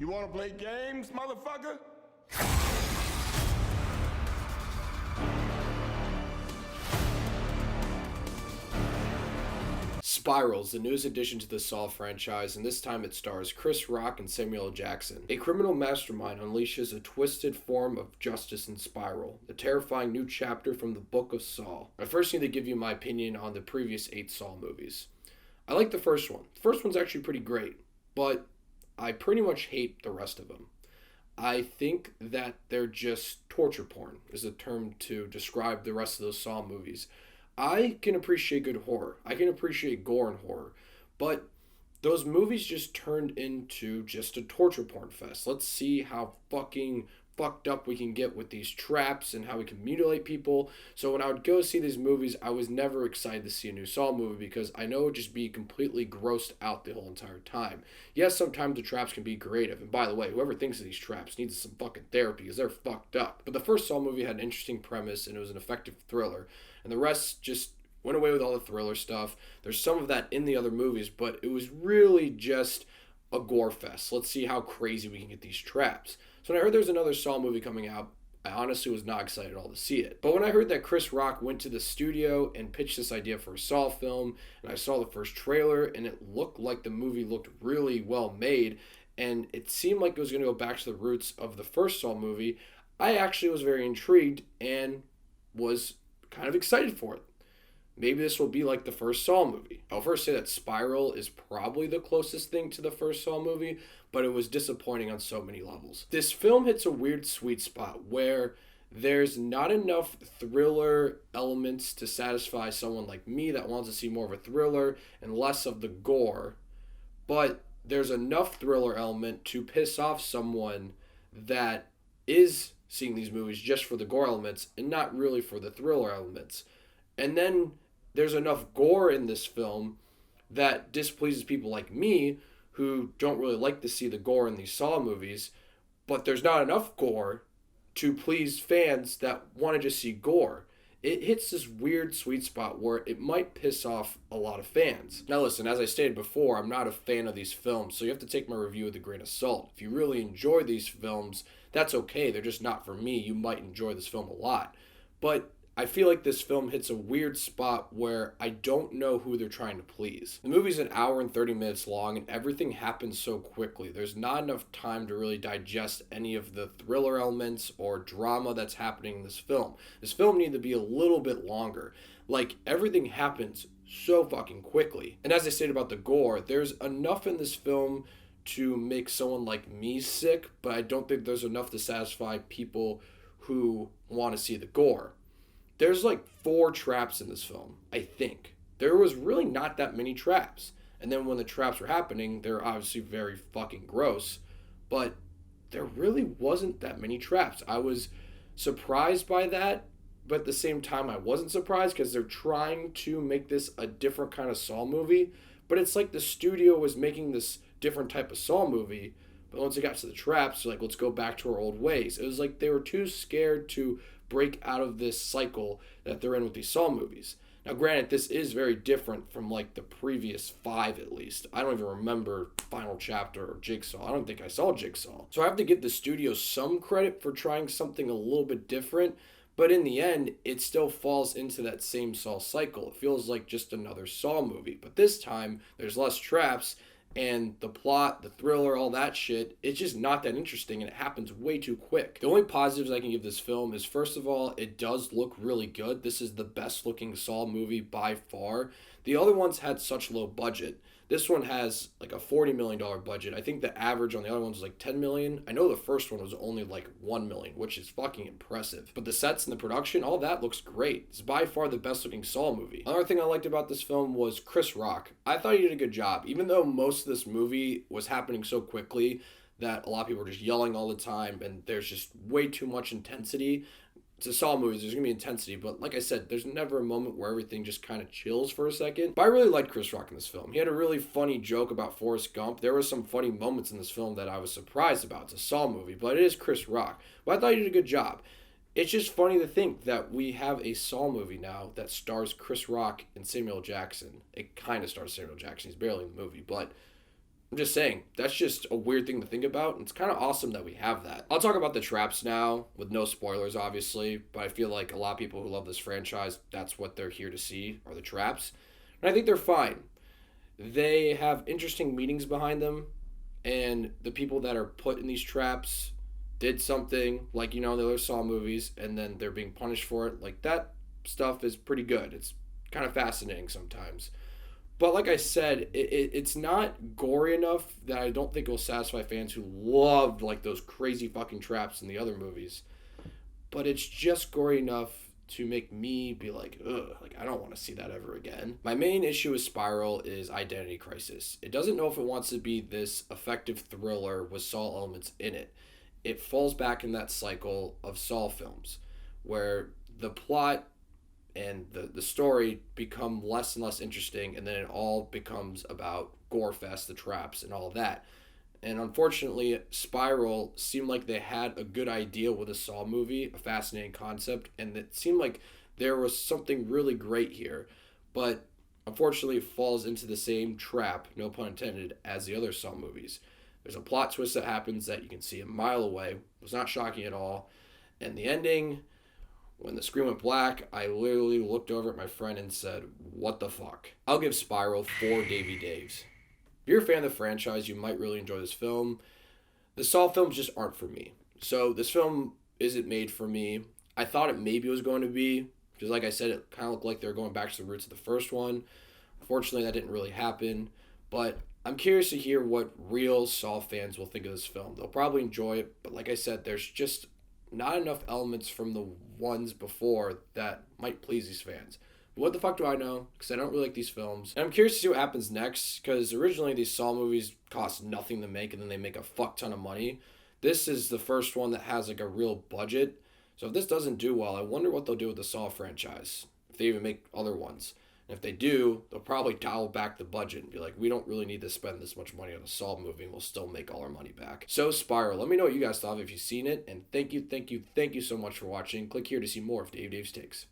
You wanna play games, motherfucker? Spiral's the newest addition to the Saw franchise, and this time it stars Chris Rock and Samuel L. Jackson. A criminal mastermind unleashes a twisted form of justice in Spiral, a terrifying new chapter from the Book of Saw. I first need to give you my opinion on the previous 8 Saw movies. I like the first one. The first one's actually pretty great, but I pretty much hate the rest of them. I think that they're just torture porn, is a term to describe the rest of those Saw movies. I can appreciate good horror. I can appreciate gore and horror. But those movies just turned into just a torture porn fest. Let's see how fucking fucked up we can get with these traps and how we can mutilate people. So when I would go see these movies, I was never excited to see a new Saw movie because I know it would just be completely grossed out the whole entire time. Yes, sometimes the traps can be creative. And by the way, whoever thinks of these traps needs some fucking therapy because they're fucked up. But the first Saw movie had an interesting premise and it was an effective thriller. And the rest just went away with all the thriller stuff. There's some of that in the other movies, but it was really just a gore fest. Let's see how crazy we can get these traps. So when I heard there's another Saw movie coming out, I honestly was not excited at all to see it. But when I heard that Chris Rock went to the studio and pitched this idea for a Saw film, and I saw the first trailer, and it looked like the movie looked really well made, and it seemed like it was going to go back to the roots of the first Saw movie, I actually was very intrigued and was kind of excited for it. Maybe this will be like the first Saw movie. I'll first say that Spiral is probably the closest thing to the first Saw movie, but it was disappointing on so many levels. This film hits a weird sweet spot where there's not enough thriller elements to satisfy someone like me that wants to see more of a thriller and less of the gore, but there's enough thriller element to piss off someone that is seeing these movies just for the gore elements and not really for the thriller elements. And then there's enough gore in this film that displeases people like me who don't really like to see the gore in these Saw movies, but there's not enough gore to please fans that want to just see gore. It hits this weird sweet spot where it might piss off a lot of fans. Now listen, as I stated before, I'm not a fan of these films, so you have to take my review with a grain of salt. If you really enjoy these films, that's okay, they're just not for me. You might enjoy this film a lot. But I feel like this film hits a weird spot where I don't know who they're trying to please. The movie's an hour and 30 minutes long and everything happens so quickly. There's not enough time to really digest any of the thriller elements or drama that's happening in this film. This film needed to be a little bit longer. Like, everything happens so fucking quickly. And as I stated about the gore, there's enough in this film to make someone like me sick, but I don't think there's enough to satisfy people who want to see the gore. There's like 4 traps in this film, I think. There was really not that many traps. And then when the traps were happening, they're obviously very fucking gross. But there really wasn't that many traps. I was surprised by that, but at the same time I wasn't surprised because they're trying to make this a different kind of Saw movie. But it's like the studio was making this different type of Saw movie. But once it got to the traps, they're like, let's go back to our old ways. It was like they were too scared to break out of this cycle that they're in with these Saw movies. Now, granted, this is very different from like the previous 5 at least. I don't even remember Final Chapter or Jigsaw. I don't think I saw Jigsaw. So I have to give the studio some credit for trying something a little bit different, but in the end, it still falls into that same Saw cycle. It feels like just another Saw movie, but this time there's less traps and the plot, the thriller, all that shit, it's just not that interesting and it happens way too quick. The only positives I can give this film is, first of all, it does look really good. This is the best looking Saw movie by far. The other ones had such low budget. This one has like a $40 million budget. I think the average on the other ones was like $10 million. I know the first one was only like $1 million, which is fucking impressive. But the sets and the production, all that looks great. It's by far the best looking Saw movie. Another thing I liked about this film was Chris Rock. I thought he did a good job. Even though most of this movie was happening so quickly that a lot of people were just yelling all the time and there's just way too much intensity. It's a Saw movies, there's going to be intensity, but like I said, there's never a moment where everything just kind of chills for a second. But I really liked Chris Rock in this film. He had a really funny joke about Forrest Gump. There were some funny moments in this film that I was surprised about. It's a Saw movie, but it is Chris Rock. But I thought he did a good job. It's just funny to think that we have a Saw movie now that stars Chris Rock and Samuel Jackson. It kind of stars Samuel Jackson. He's barely in the movie, but I'm just saying, that's just a weird thing to think about. And it's kind of awesome that we have that. I'll talk about the traps now, with no spoilers, obviously. But I feel like a lot of people who love this franchise, that's what they're here to see, are the traps. And I think they're fine. They have interesting meanings behind them. And the people that are put in these traps did something, like, the other Saw movies, and then they're being punished for it. Like, that stuff is pretty good. It's kind of fascinating sometimes. But like I said, it's not gory enough that I don't think it will satisfy fans who loved like those crazy fucking traps in the other movies. But it's just gory enough to make me be like, ugh, like I don't want to see that ever again. My main issue with Spiral is Identity Crisis. It doesn't know if it wants to be this effective thriller with Saw elements in it. It falls back in that cycle of Saw films where the plot and the story become less and less interesting, and then it all becomes about Gorefest, the traps, and all of that. And unfortunately, Spiral seemed like they had a good idea with a Saw movie, a fascinating concept, and it seemed like there was something really great here. But unfortunately, it falls into the same trap, no pun intended, as the other Saw movies. There's a plot twist that happens that you can see a mile away. It was not shocking at all. And the ending, when the screen went black, I literally looked over at my friend and said, what the fuck? I'll give Spiral 4 Davy Daves. If you're a fan of the franchise, you might really enjoy this film. The Saw films just aren't for me. So this film isn't made for me. I thought it maybe was going to be, because like I said, it kind of looked like they were going back to the roots of the first one. Unfortunately, that didn't really happen. But I'm curious to hear what real Saw fans will think of this film. They'll probably enjoy it, but like I said, there's just not enough elements from the ones before that might please these fans. But what the fuck do I know? Because I don't really like these films. And I'm curious to see what happens next, because originally these Saw movies cost nothing to make and then they make a fuck ton of money. This is the first one that has like a real budget. So if this doesn't do well, I wonder what they'll do with the Saw franchise. If they even make other ones. And if they do, they'll probably dial back the budget and be like, we don't really need to spend this much money on a Saw movie and we'll still make all our money back. So Spiral, let me know what you guys thought if you've seen it. And thank you so much for watching. Click here to see more of Dave Dave's Takes.